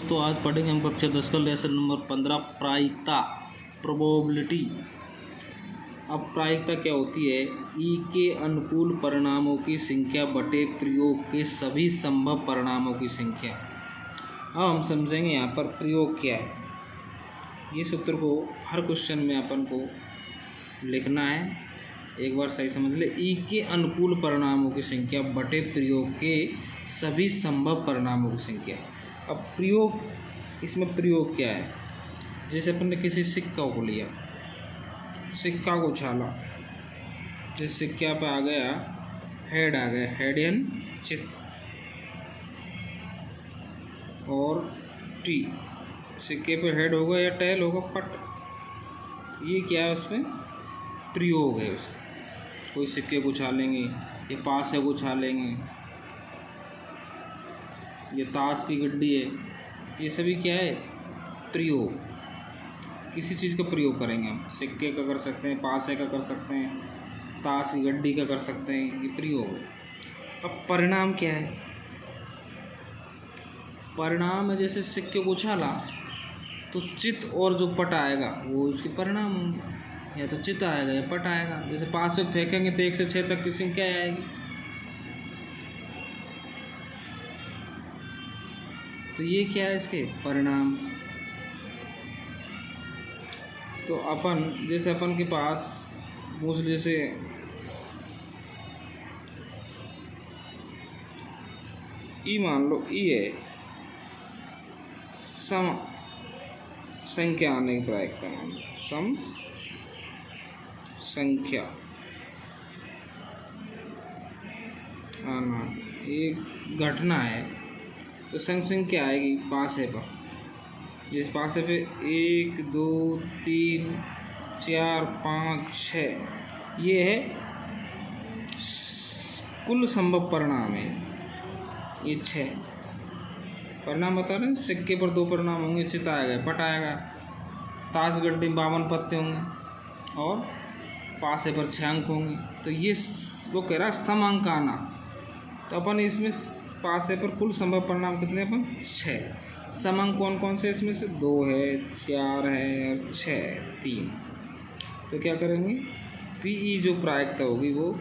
तो आज पढ़ेंगे हम कक्षा 10 का लेसन नंबर 15 प्रायिकता प्रोबेबिलिटी। अब प्रायिकता क्या होती है? ई के अनुकूल परिणामों की संख्या बटे प्रयोग के सभी संभव परिणामों की संख्या। अब हम समझेंगे यहाँ पर प्रयोग क्या है। ये सूत्र को हर क्वेश्चन में अपन को लिखना है, एक बार सही समझ ले। ई के अनुकूल परिणामों की संख्या बटे प्रयोग के सभी संभव परिणामों की संख्या। अब प्रयोग, इसमें प्रयोग क्या है? जैसे अपन ने किसी सिक्का को लिया, सिक्का को उछाला, जिस सिक्का पे आ गया हेड, आ गया हेड एन चित, और टी, सिक्के पे हेड होगा या टेल होगा पट। ये क्या है? उसमें प्रयोग है। उसका कोई सिक्के को उछालेंगे, ये पास से उछालेंगे, ये ताश की गड्डी है, ये सभी क्या है? प्रयोग। किसी चीज़ का प्रयोग करेंगे हम, सिक्के का कर सकते हैं, पासे का कर सकते हैं, ताश की गड्डी का कर सकते हैं, ये प्रयोग है। अब परिणाम क्या है? परिणाम है जैसे सिक्के को उछाला तो चित और जो पट आएगा वो उसके परिणाम होंगे। या तो चित आएगा या पट आएगा। जैसे पास में फेंकेंगे तो 1 से 6 तक की संख्या आएगी। तो ये क्या है? इसके परिणाम। तो अपन जैसे अपन के पास मूस, जैसे ई मान लो, ई है सम संख्या आने की प्रायिकता नाम, सम संख्या आना एक घटना है, तो सम संख्या आएगी पासे पर। जिस पासे पे 1 2 3 4 5 6, ये है कुल संभव परिणाम है। ये 6 परिणाम बता रहे हैं। सिक्के पर 2 परिणाम होंगे, चित आएगा, पट आएगा, ताश गड्डी 52 पत्ते होंगे, और पासे पर 6 अंक होंगे। तो ये वो कह रहा है सम अंक आना। तो अपन इसमें पासे पर कुल संभव परिणाम कितने? अपन 6। सम अंक कौन कौन से? इसमें से 2 है, 4 है और 6 3। तो क्या करेंगे? पीई जो प्रायिकता होगी वो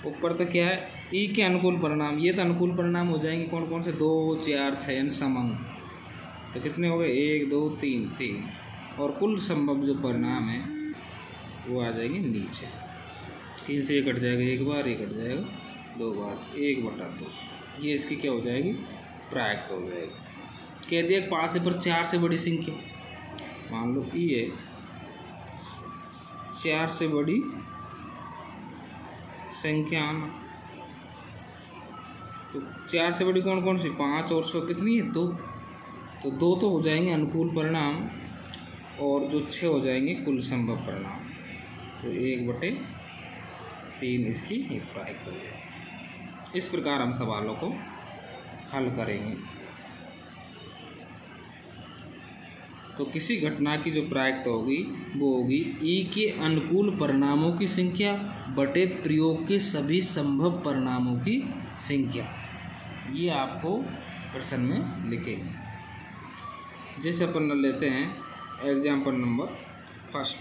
ऊपर तक क्या है? ई के अनुकूल परिणाम। ये तो अनुकूल परिणाम हो जाएंगे कौन कौन से? 2 4 6 यानी सम अंक। तो कितने हो गए? 1 2 3 3। और कुल संभव जो परिणाम है वो आ जाएंगे नीचे। 3 से ये कट जाएगा, एक बार ये कट जाएगा, 2 बार, 1/2। ये इसकी क्या हो जाएगी? प्रायिकता हो जाएगी। कह दिया पासे पर 4 से बड़ी संख्या, मान लो ई है 4 से बड़ी संख्या आना। तो 4 से बड़ी कौन कौन सी? 5 और 100 कितनी है? 2। तो 2 तो हो जाएंगे अनुकूल परिणाम, और जो 6 हो जाएंगे कुल संभव परिणाम। तो 1/3 इसकी एक प्रायिकता हो जाएगी। इस प्रकार हम सवालों को हल करेंगे। तो किसी घटना की जो प्रायिकता होगी वो होगी ई के अनुकूल परिणामों की संख्या बटे प्रयोग के सभी संभव परिणामों की संख्या। ये आपको प्रश्न में लिखेंगे। जैसे अपन लेते हैं एग्जाम्पल नंबर फर्स्ट।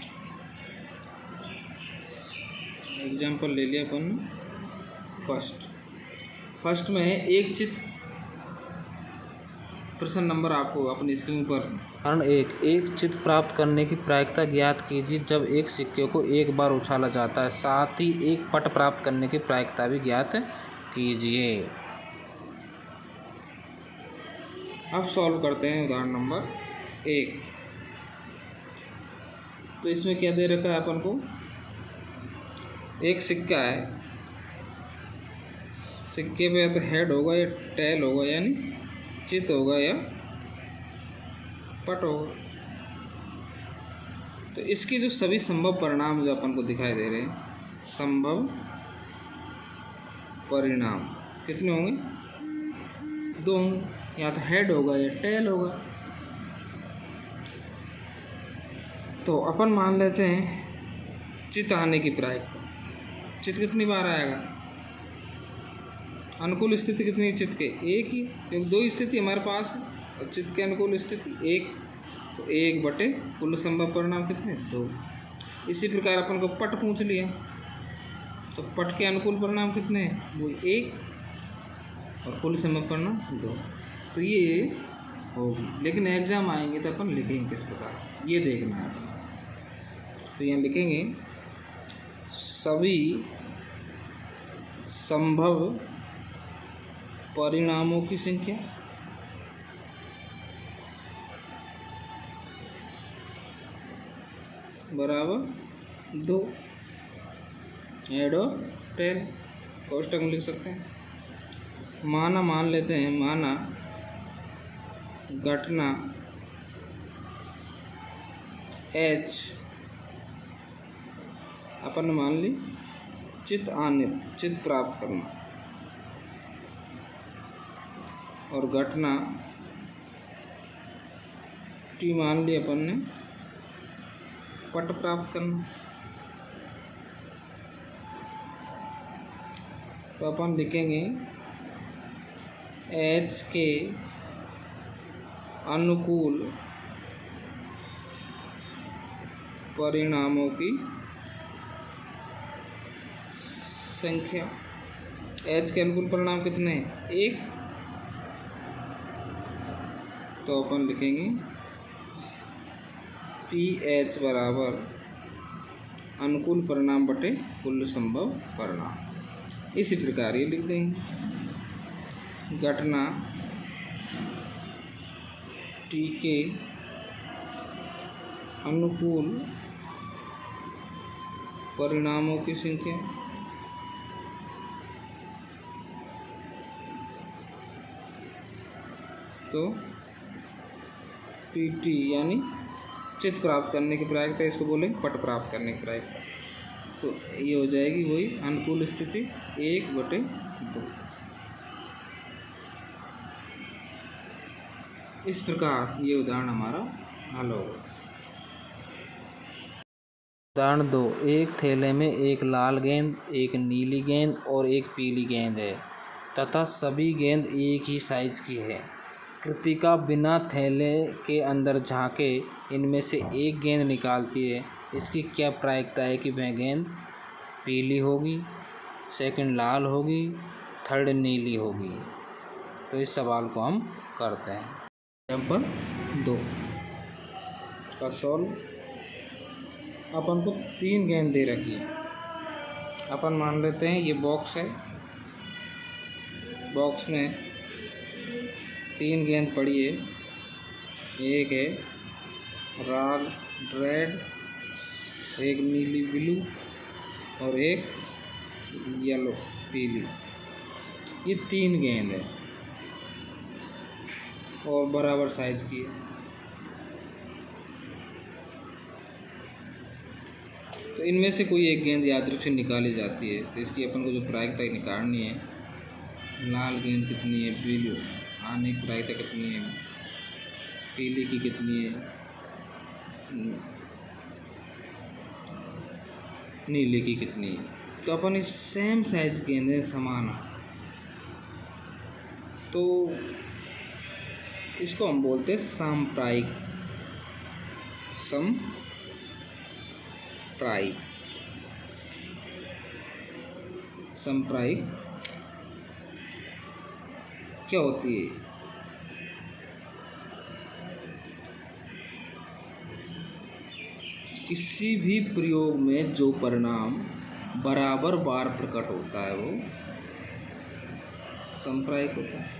एग्जाम्पल ले लिया अपन फर्स्ट में है एक चित्र। प्रश्न नंबर आपको अपनी स्क्रीन पर। कारण 1, एक चित्र प्राप्त करने की प्रायिकता ज्ञात कीजिए जब एक सिक्के को एक बार उछाला जाता है। साथ ही एक पट प्राप्त करने की प्रायिकता भी ज्ञात कीजिए। अब सॉल्व करते हैं उदाहरण नंबर 1। तो इसमें क्या दे रखा है अपन को? एक सिक्का है, सिक्के पे या तो हेड होगा या टेल होगा, यानी चित होगा या पट होगा। तो इसके जो सभी संभव परिणाम जो अपन को दिखाई दे रहे हैं, संभव परिणाम कितने होंगे? 2 होंगे। या तो हेड होगा या टेल होगा। तो अपन मान लेते हैं चित आने की प्रायिकता। चित कितनी बार आएगा? अनुकूल स्थिति कितनी चित्त के? एक ही, क्योंकि दो स्थिति हमारे पास है। और चित्त के अनुकूल स्थिति 1, तो 1 बटे कुल संभव परिणाम कितने 2। इसी प्रकार अपन को पट पूछ लिया, तो पट के अनुकूल परिणाम कितने हैं वो 1 और कुल संभव परिणाम 2। तो ये होगी, लेकिन एग्जाम आएंगे तो अपन लिखेंगे किस प्रकार ये देखना है। तो यहाँ लिखेंगे सभी संभव परिणामों की संख्या बराबर 2 एड ऑफ 10 कोष्टक में लिख सकते हैं। मान लेते हैं, माना घटना H अपन ने मान ली चित्त प्राप्त करना, और घटना T मान ली अपन ने पट प्राप्त करना। तो अपन लिखेंगे H के अनुकूल परिणामों की संख्या। H के अनुकूल परिणाम कितने हैं 1, तो अपन लिखेंगे PH बराबर अनुकूल परिणाम बटे कुल संभव परिणाम। इसी प्रकार ये लिख देंगे घटना T के अनुकूल परिणामों की संख्या तो PT यानी चित्त प्राप्त करने की प्रायिकता, इसको बोले पट प्राप्त करने की प्रायिकता। तो ये हो जाएगी वही अनुकूल स्थिति 1 बटे 2। इस प्रकार ये उदाहरण हमारा हल होगा। उदाहरण 2, एक थैले में एक लाल गेंद, एक नीली गेंद और एक पीली गेंद है तथा सभी गेंद एक ही साइज की है। कृतिका बिना थैले के अंदर झांके इनमें से एक गेंद निकालती है। इसकी क्या प्रायिकता है कि वह गेंद पीली होगी, सेकंड लाल होगी, थर्ड नीली होगी। तो इस सवाल को हम करते हैं। एग्जाम्पल 2 का सॉल्व। अपन को 3 गेंद दे रखी है। अपन मान लेते हैं ये बॉक्स है, बॉक्स में 3 गेंद पड़ी है। एक है लाल रेड, एक नीली ब्लू और एक येलो पीली। ये 3 गेंद है और बराबर साइज की है। तो इनमें से कोई एक गेंद यादृच्छिक से निकाली जाती है। तो इसकी अपन को जो प्रायिकता निकालनी है, लाल गेंद कितनी है, ब्लू आने की प्रायिकता कितनी है, पीली की कितनी है, नीले की कितनी है। तो अपन इस सेम साइज गेंद है, समान, तो इसको हम बोलते हैं साम्प्रायिक। साम्प्रायिक क्या होती है? किसी भी प्रयोग में जो परिणाम बराबर बार प्रकट होता है वो साम्प्रायिक होता है।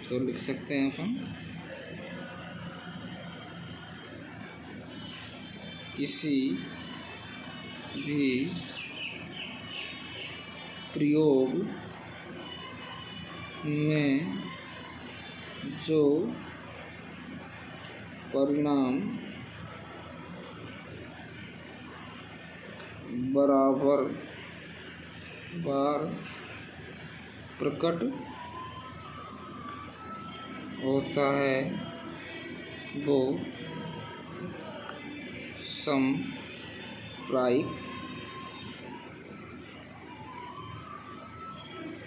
तो लिख सकते हैं अपन किसी भी प्रयोग में जो परिणाम बराबर बार प्रकट होता है वो साम्प्रायिक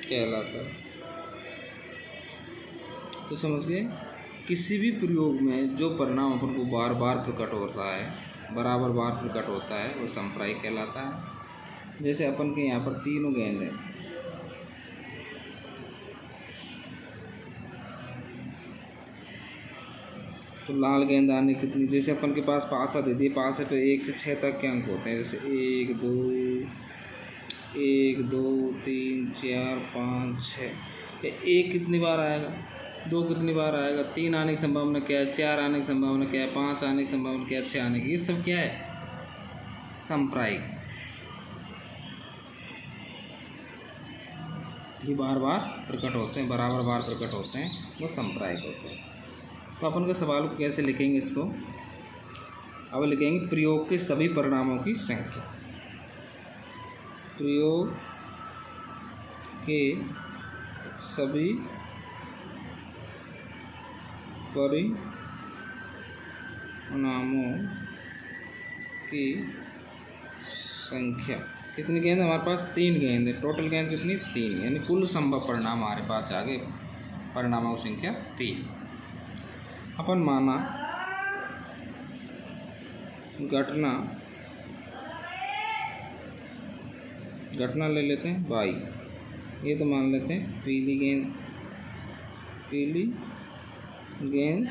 कहलाता है। तो समझ गए, किसी भी प्रयोग में जो परिणाम अपन को बार बार प्रकट होता है, बराबर बार प्रकट होता है, वो संप्रायिक कहलाता है। जैसे अपन के यहाँ पर तीनों गेंद हैं, तो लाल गेंद आने कितनी, जैसे अपन के पास पासा दे दिए, पासे पे 1 से 6 तक के अंक होते हैं, जैसे 1 2 3 4 5 6। एक कितनी बार आएगा, 2 कितनी बार आएगा, 3 आने की संभावना क्या है, 4 आने की संभावना क्या है, 5 आने की संभावना क्या है, 6 आने की, ये सब क्या है, संप्रायिक। ये बार बार प्रकट होते हैं, बराबर बार प्रकट होते हैं, वो संप्रायिक होते हैं। तो अपन का सवाल को कैसे लिखेंगे इसको, अब लिखेंगे प्रयोग के सभी परिणामों की संख्या। प्रयोग के सभी परिणामों की संख्या। कितनी गेंद हमारे पास, 3 गेंद है, टोटल गेंद कितनी, 3, यानी कुल संभव परिणाम हमारे पास आ गए, परिणामों की संख्या 3। अपन माना घटना ले लेते हैं बाई, ये तो मान लेते हैं पीली गेंद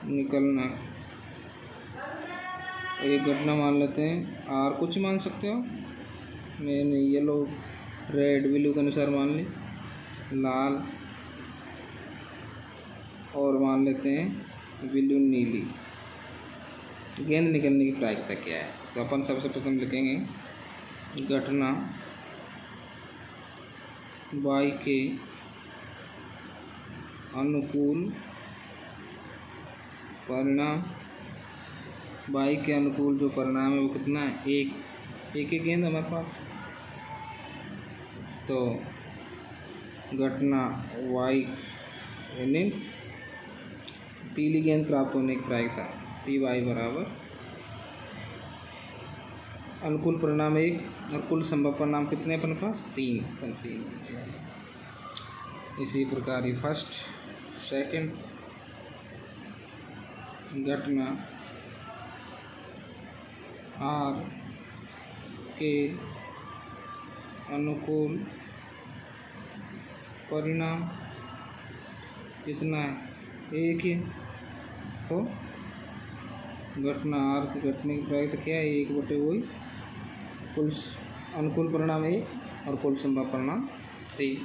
निकलना, एक घटना मान लेते हैं, और कुछ मान सकते हो, मैंने येलो रेड ब्लू के अनुसार मान ली, लाल, और मान लेते हैं ब्लू नीली। गेंद निकलने की प्रायिकता क्या है, तो अपन सबसे प्रथम लिखेंगे घटना बाई के अनुकूल परिणाम, बाई के अनुकूल जो परिणाम है वो कितना है, एक गेंद हमारे पास, तो घटना वाई यानी पीली गेंद प्राप्त होने की प्रायिकता पी वाई बराबर अनुकूल परिणाम 1 और कुल संभव परिणाम कितने अपने पास, 3। इसी प्रकार ये फर्स्ट सेकंड घटना आर के अनुकूल परिणाम कितना है, 1 है, तो घटना आर की घटने की प्रायिकता क्या है, 1/, वही कुल अनुकूल परिणाम 1 और कुल संभव परिणाम 3।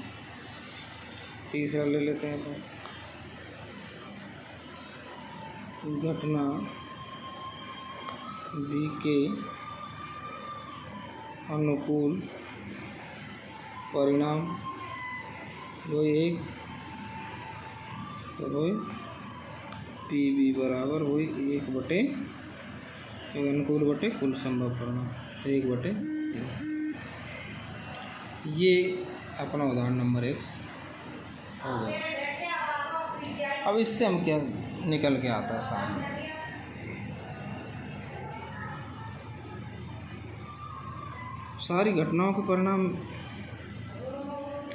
तीसरा ले लेते हैं, तो घटना बी के अनुकूल परिणाम वही 1, तो वही पी बी बराबर वही 1/, अनुकूल बटे कुल संभव परिणाम 1/3। ये अपना उदाहरण नंबर 1 हो गया। अब इससे हम क्या निकल के आता है सामने, सारी घटनाओं के परिणाम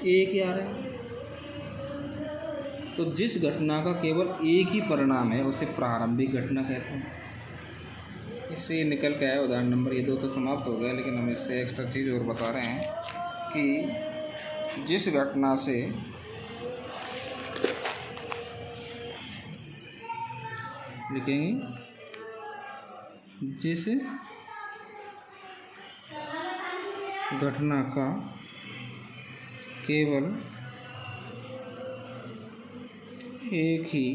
एक ही आ रहे हैं, तो जिस घटना का केवल एक ही परिणाम है उसे प्रारंभिक घटना कहते हैं। इससे निकल के आया उदाहरण नंबर, ये 2 तो समाप्त हो गया, लेकिन हम इससे एक्स्ट्रा चीज़ और बता रहे हैं कि जिस घटना से लिखेंगे, जिस घटना का केवल एक ही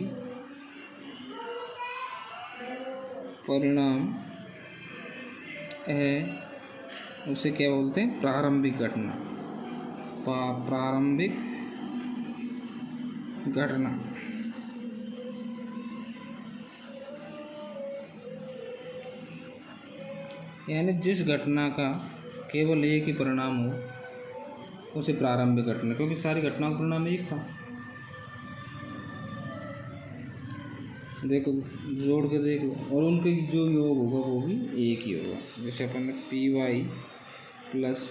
परिणाम है उसे क्या बोलते हैं, प्रारंभिक घटना। प्रारंभिक घटना यानी जिस घटना का केवल एक ही परिणाम हो उसे प्रारंभिक घटना, क्योंकि सारी घटनाओं का परिणाम एक था। देखो जोड़ के देख लो, और उनके जो योग होगा वो भी एक ही होगा। जैसे अपन ने P Y plus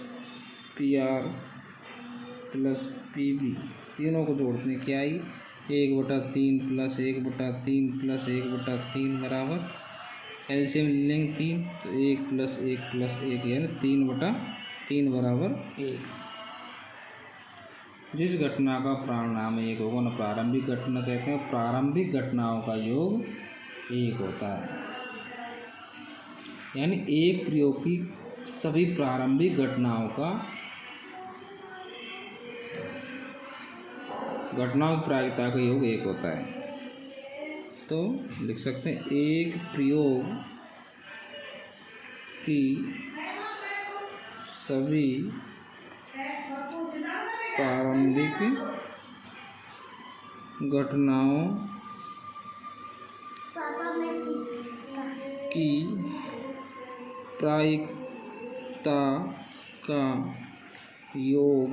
P R plus P B, तीनों को जोड़ते हैं, क्या आई 1/3 प्लस 1/3 प्लस 1/3 बराबर एलसीएम लेंगे 3, तो 1 प्लस 1 प्लस 1 यानी 3/3 बराबर 1। जिस घटना का परिणाम 1 होगा ना प्रारंभिक घटना कहते हैं, प्रारंभिक घटनाओं का योग 1 होता है। यानी एक प्रयोग की सभी प्रारंभिक घटनाओं की प्रायिकता का योग 1 होता है। तो लिख सकते हैं एक प्रयोग की सभी प्रारंभिक घटनाओं की प्रायिकता का योग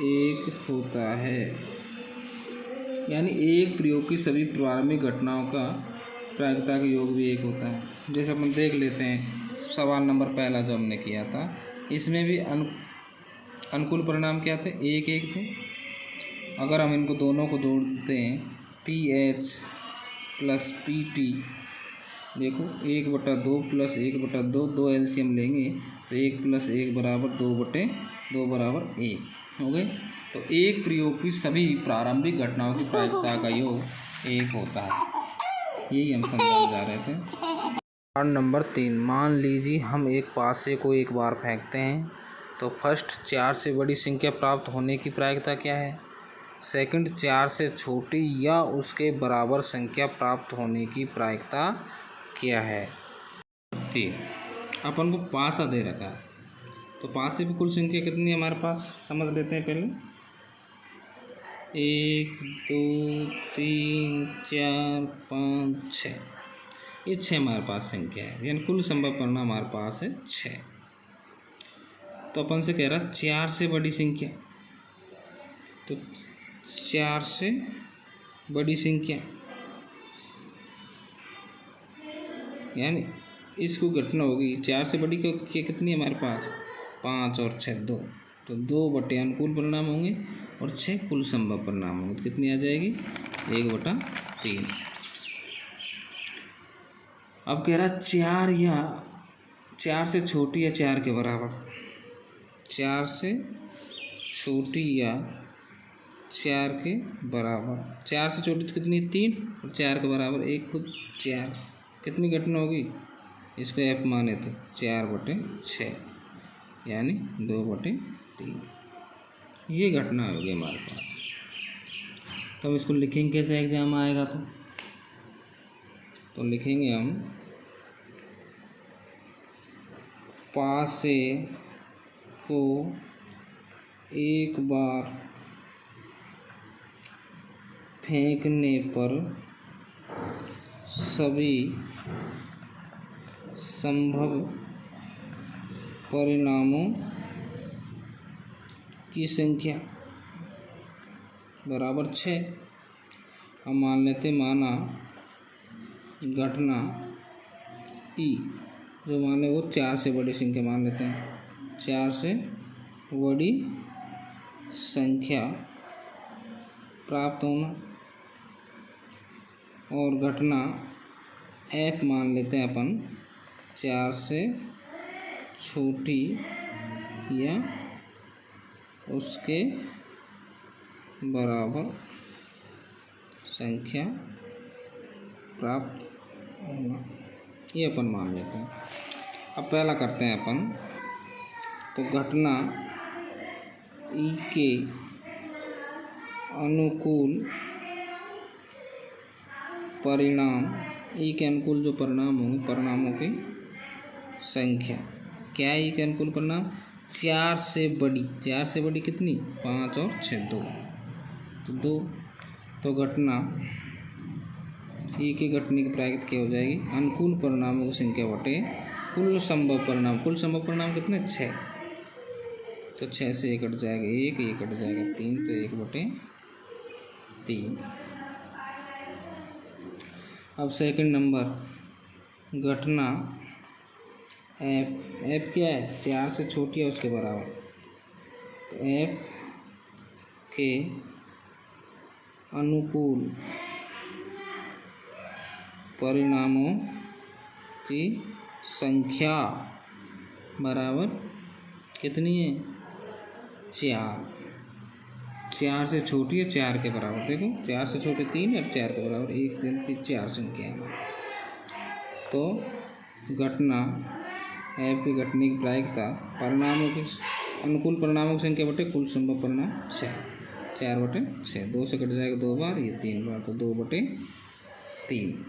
1 होता है। यानी एक प्रयोग की सभी प्रारंभिक घटनाओं का प्रायिकता का योग भी 1 होता है। जैसे अपन देख लेते हैं सवाल नंबर पहला जो हमने किया था, इसमें भी अनुकूल परिणाम क्या थे, 1 थे। अगर हम इनको दोनों को जोड़ते हैं PH प्लस PT, देखो 1/2 प्लस 1/2, 2 एलसीएम लेंगे तो 1 प्लस 1 बराबर 2/2 बराबर 1 हो गए। तो एक प्रयोग की सभी प्रारंभिक घटनाओं की प्रायिकता का योग 1 होता है। यही हम समझाने जा रहे थे। उदाहरण नंबर 3, मान लीजिए हम एक पासे को एक बार फेंकते हैं तो फर्स्ट 4 से बड़ी संख्या प्राप्त होने की प्रायिकता क्या है, सेकंड 4 से छोटी या उसके बराबर संख्या प्राप्त होने की प्रायिकता क्या है। 3 अपन को पासा दे रखा है, तो पासे की कुल संख्या कितनी है हमारे पास, समझ लेते हैं पहले। 1 2 3 4 5 6, ये 6 हमारे पास संख्या है, यानी कुल संभव परिणाम हमारे पास है 6। तो अपन से कह रहा 4 से बड़ी संख्या, तो 4 से बड़ी संख्या यानी इसको घटना होगी 4 से बड़ी की कितनी है हमारे पास, 5 और 6 2, तो 2 अनुकूल परिणाम होंगे और 6 कुल संभव परिणाम होंगे, तो कितनी आ जाएगी 1/3। अब कह रहा 4 से छोटी या 4 के बराबर, 4 से छोटी या 4 के बराबर, 4 से छोटी तो कितनी 3 और 4 के बराबर 1 खुद 4, कितनी घटना होगी, इसको F माने तो 4/6 यानी 2/3, ये घटना होगी हमारे पास। तो हम इसको लिखेंगे कैसे एग्जाम आएगा, तो लिखेंगे हम पासे को एक बार फेंकने पर सभी संभव परिणामों की संख्या बराबर 6। हम मान लेते माना घटना E जो माने वो 4 से बड़ी संख्या मान लेते हैं, 4 से बड़ी संख्या प्राप्त होना, और घटना F मान लेते हैं अपन 4 से छोटी या उसके बराबर संख्या प्राप्त होना, ये अपन मान लेते हैं। अब पहला करते हैं अपन, तो घटना E के अनुकूल परिणाम, E के अनुकूल जो परिणाम होंगे, परिणामों की संख्या क्या है। E के अनुकूल परिणाम 4 से बड़ी, 4 से बड़ी कितनी 5 और 6 2, तो 2, तो घटना E के घटने की प्रायिकता क्या हो जाएगी, अनुकूल परिणामों की संख्या बटे कुल संभव परिणाम। कुल संभव परिणाम कितने 6, तो 6 से 1 कट जाएगा 1, ये कट जाएगा 3, तो 1/3। अब सेकंड नंबर घटना F क्या है, 4 से छोटी है उसके बराबर, तो एफ के अनुकूल परिणामों की संख्या बराबर कितनी है? 4। 4 से छोटी है 4 के बराबर। देखो 4 से छोटे 3 और 4 के बराबर 1 2 3 4 संख्या है। तो घटना एफ की घटने की प्रायिकता परिणामों की अनुकूल परिणामों की संख्या बटे कुल संभव परिणाम 6। 4/6। 2 से कट जाएगा 2 बार, ये 3 बार, तो 2/3।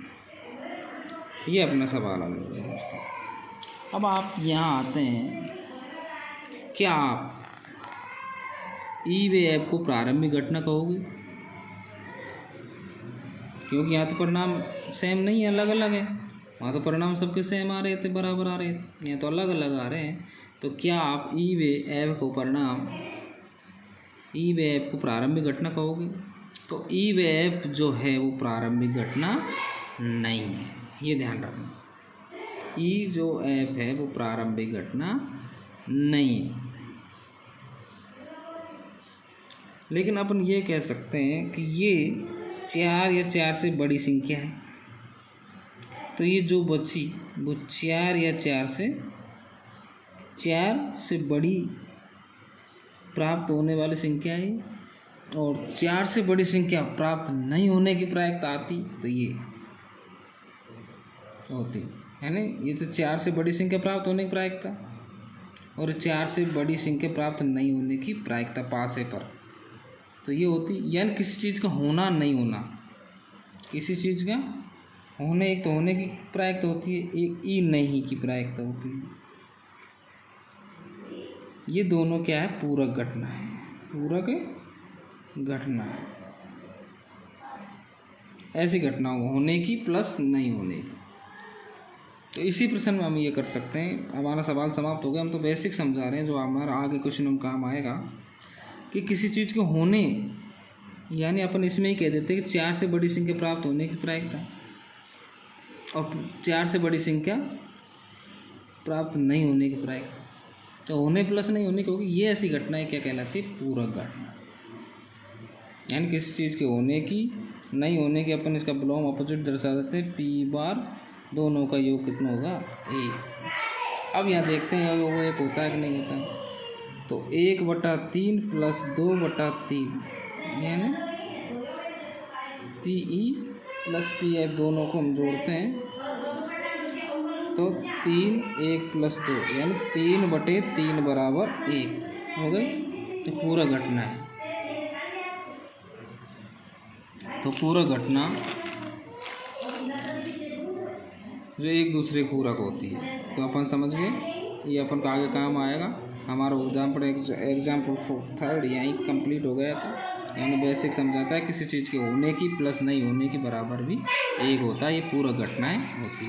ये अपना सवाल हल हो गया दोस्तों। अब आप यहाँ आते हैं, क्या आप ई व एफ को प्रारंभिक घटना कहोगे? क्योंकि यहाँ तो परिणाम सेम नहीं है, अलग अलग है। वहाँ तो परिणाम सबके सेम आ रहे थे, बराबर आ रहे थे, यहाँ तो अलग अलग आ रहे हैं। तो क्या आप ई व एफ को प्रारंभिक घटना कहोगे? तो ई व एफ जो है वो प्रारंभिक घटना नहीं है, ये ध्यान रखना। ई जो एफ है वो प्रारंभिक घटना नहीं है। लेकिन अपन ये कह सकते हैं कि ये 4 या 4 से बड़ी संख्या है, तो ये जो बची वो 4 या 4 से बड़ी प्राप्त होने वाली संख्या है। और 4 से बड़ी संख्या प्राप्त नहीं होने की प्रायिकता आती तो ये होती है ना। ये तो 4 से बड़ी संख्या प्राप्त होने की प्रायिकता और 4 से बड़ी संख्या प्राप्त नहीं होने की प्रायिकता पासे पर, तो ये होती। यानी किसी चीज़ का होना नहीं होना, किसी चीज़ का होने, एक तो होने की प्रायिकता होती है, एक ई नहीं की प्रायिकता होती है। ये दोनों क्या है? पूरक घटना है, पूरक घटना है। ऐसी घटना होने की प्लस नहीं होने की। तो इसी प्रश्न में हम ये कर सकते हैं। हमारा सवाल समाप्त हो गया। हम तो बेसिक समझा रहे हैं, जो हमारा आगे क्वेश्चन में काम आएगा कि किसी चीज़ के होने, यानी अपन इसमें ही कह देते हैं कि 4 से बड़ी संख्या प्राप्त होने की प्रायिकता और 4 से बड़ी संख्या प्राप्त नहीं होने की प्रायिकता। तो होने प्लस नहीं होने की होगी। ये ऐसी घटनाएं क्या कहलाती है? पूरक घटना। यानी किसी चीज़ के होने की नहीं होने की अपन इसका बिलोंग अपोजिट दर्शा देते हैं। पी बार दोनों का योग कितना होगा? 1। अब यहाँ देखते हैं वो 1 होता है कि नहीं होता है। तो 1/3 प्लस 2/3 यानी P E plus P F दोनों को हम जोड़ते हैं तो 3 1 प्लस 2 यानी 3/3 बराबर 1 हो गई। तो पूरा घटना है। तो पूरा घटना जो एक दूसरे पूरक होती है। तो अपन समझ गए, ये अपन का आगे काम आएगा। हमारा एग्जाम्पल 3 यहीं कंप्लीट हो गया था। यानी बेसिक समझाता है किसी चीज़ के होने की प्लस नहीं होने की बराबर भी 1 होता है। ये पूरक घटनाएं होती है।